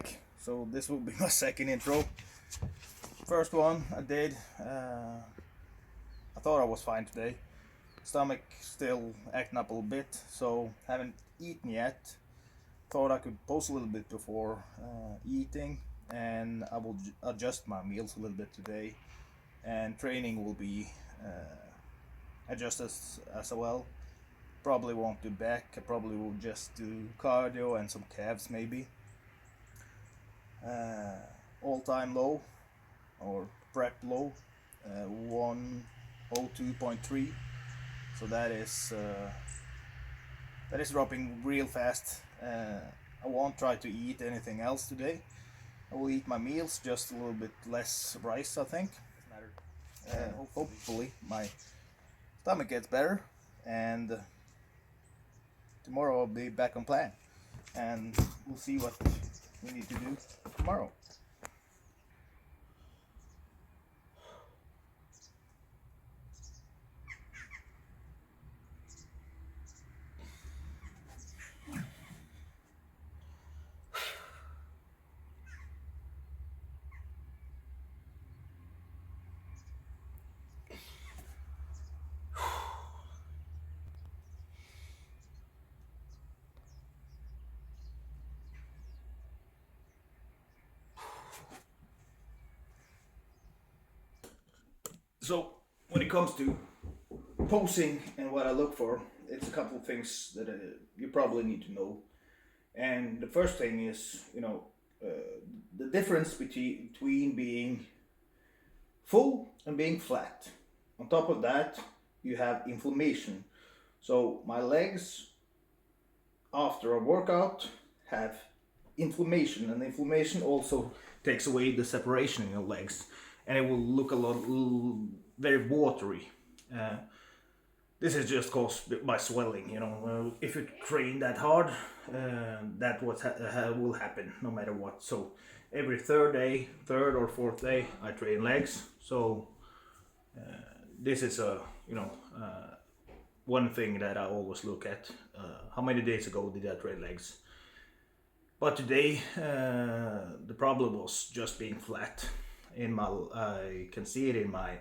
back. So this will be my second intro. First one I did, I thought I was fine today. Stomach still acting up a little bit, so haven't eaten yet. Thought I could post a little bit before eating, and I will adjust my meals a little bit today. And training will be adjusted as well. Probably won't do back, I probably will just do cardio and some calves maybe. All-time low or prep low, 102.3, so that is dropping real fast. I won't try to eat anything else today. I will eat my meals, just a little bit less rice, I think. Hopefully my stomach gets better, and tomorrow I'll be back on plan, and we'll see what we need to do tomorrow. So when it comes to posing and what I look for, it's a couple of things that you probably need to know. And the first thing is, the difference between being full and being flat. On top of that, you have inflammation. So my legs after a workout have inflammation, and inflammation also takes away the separation in your legs, and it will look very watery. This is just caused by swelling. If you train that hard, that will happen no matter what. So every third or fourth day, I train legs. So this is one thing that I always look at. How many days ago did I train legs? But today the problem was just being flat. I can see it in my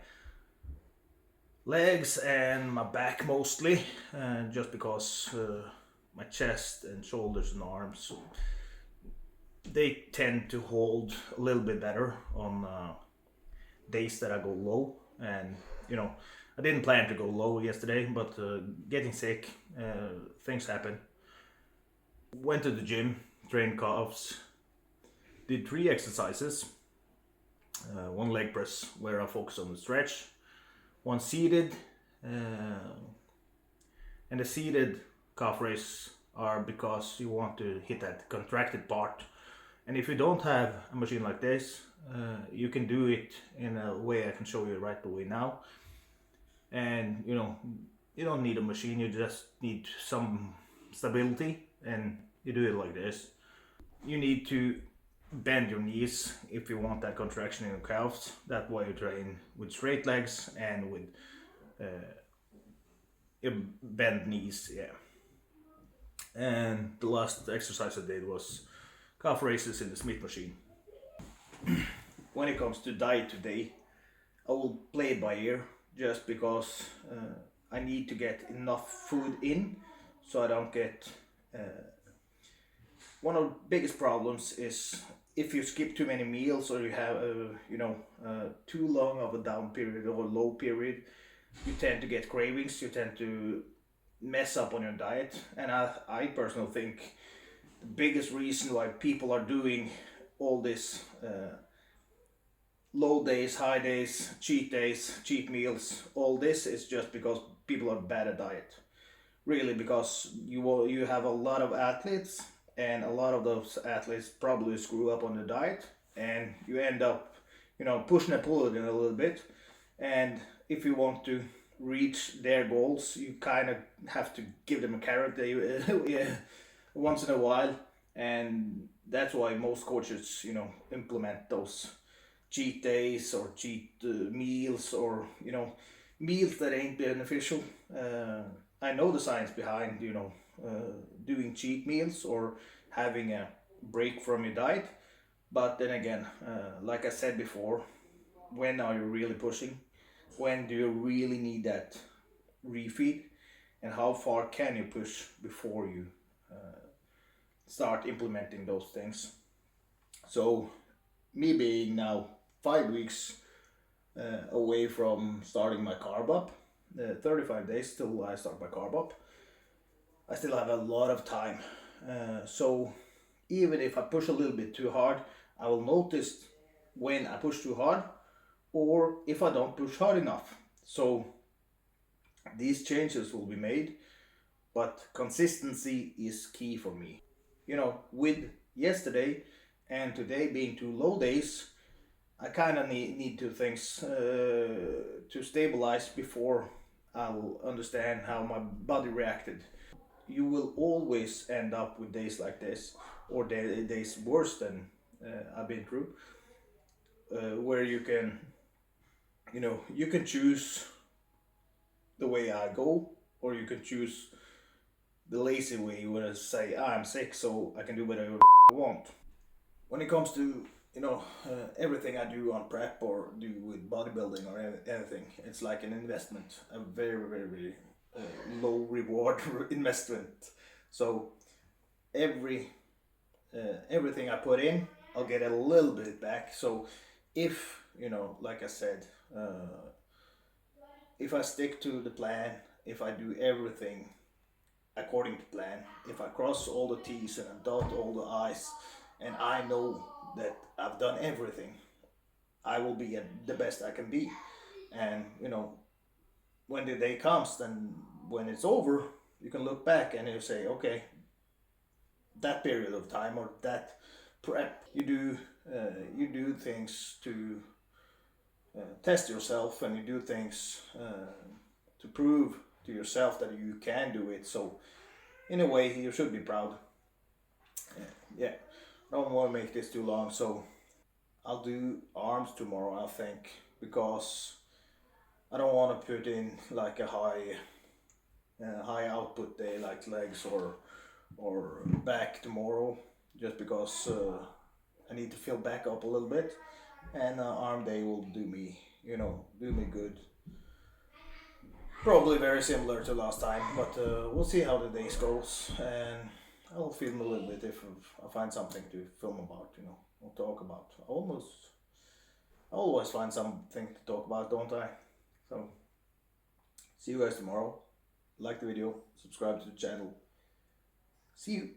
legs and my back mostly, just because my chest and shoulders and arms, they tend to hold a little bit better on days that I go low. And I didn't plan to go low yesterday, but getting sick, things happen. Went to the gym, trained calves, did 3 exercises. 1 leg press where I focus on the stretch, 1 seated, and the seated calf raise are because you want to hit that contracted part. And if you don't have a machine like this, you can do it in a way I can show you right away now. And you don't need a machine, you just need some stability, and you do it like this. You need to bend your knees if you want that contraction in your calves. That's why you train with straight legs and with bent knees. And the last exercise I did was calf raises in the Smith machine. When it comes to diet today, I will play it by ear, just because I need to get enough food in so I don't get one of the biggest problems is if you skip too many meals, or you have too long of a down period or a low period, you tend to get cravings, you tend to mess up on your diet. And I personally think the biggest reason why people are doing all this low days, high days, cheat meals, all this is just because people are bad at diet. Really, because you have a lot of athletes, and a lot of those athletes probably screw up on the diet, and you end up pushing and pulling a little bit. And if you want to reach their goals, you kind of have to give them a carrot once in a while. And that's why most coaches implement those cheat days or cheat meals, or meals that ain't beneficial. I know the science behind doing cheat meals or having a break from your diet, But then again, like I said before, when are you really pushing? When do you really need that refeed? And how far can you push before you start implementing those things? So, me being now 5 weeks away from starting my carb up, 35 days till I start my carb up, I still have a lot of time. So, even if I push a little bit too hard, I will notice when I push too hard or if I don't push hard enough. So, these changes will be made, but consistency is key for me. With yesterday and today being two low days, I kind of need two things to stabilize before I'll understand how my body reacted. You will always end up with days like this, or days worse than I've been through, where you can choose the way I go, or you can choose the lazy way where I say, I'm sick, so I can do whatever I want. When it comes to everything I do on prep or do with bodybuilding or anything, it's like an investment, a very very very low reward investment. So every everything I put in, I'll get a little bit back. So if like I said, if I stick to the plan, if I do everything according to plan, if I cross all the T's and I dot all the I's, and I know that I've done everything, I will be at the best I can be. And when the day comes, then when it's over, you can look back and you say, okay, that period of time or that prep, you do things to test yourself, and you do things to prove to yourself that you can do it. So in a way, you should be proud. Yeah, I don't want to make this too long, so I'll do arms tomorrow, I think, because I don't want to put in like a high output day like legs or back tomorrow, just because I need to fill back up a little bit, and arm day will do me good. Probably very similar to last time, but we'll see how the days goes, and I'll film a little bit if I find something to film about, or talk about. I always find something to talk about, don't I? So, see you guys tomorrow. Like the video, subscribe to the channel. See you.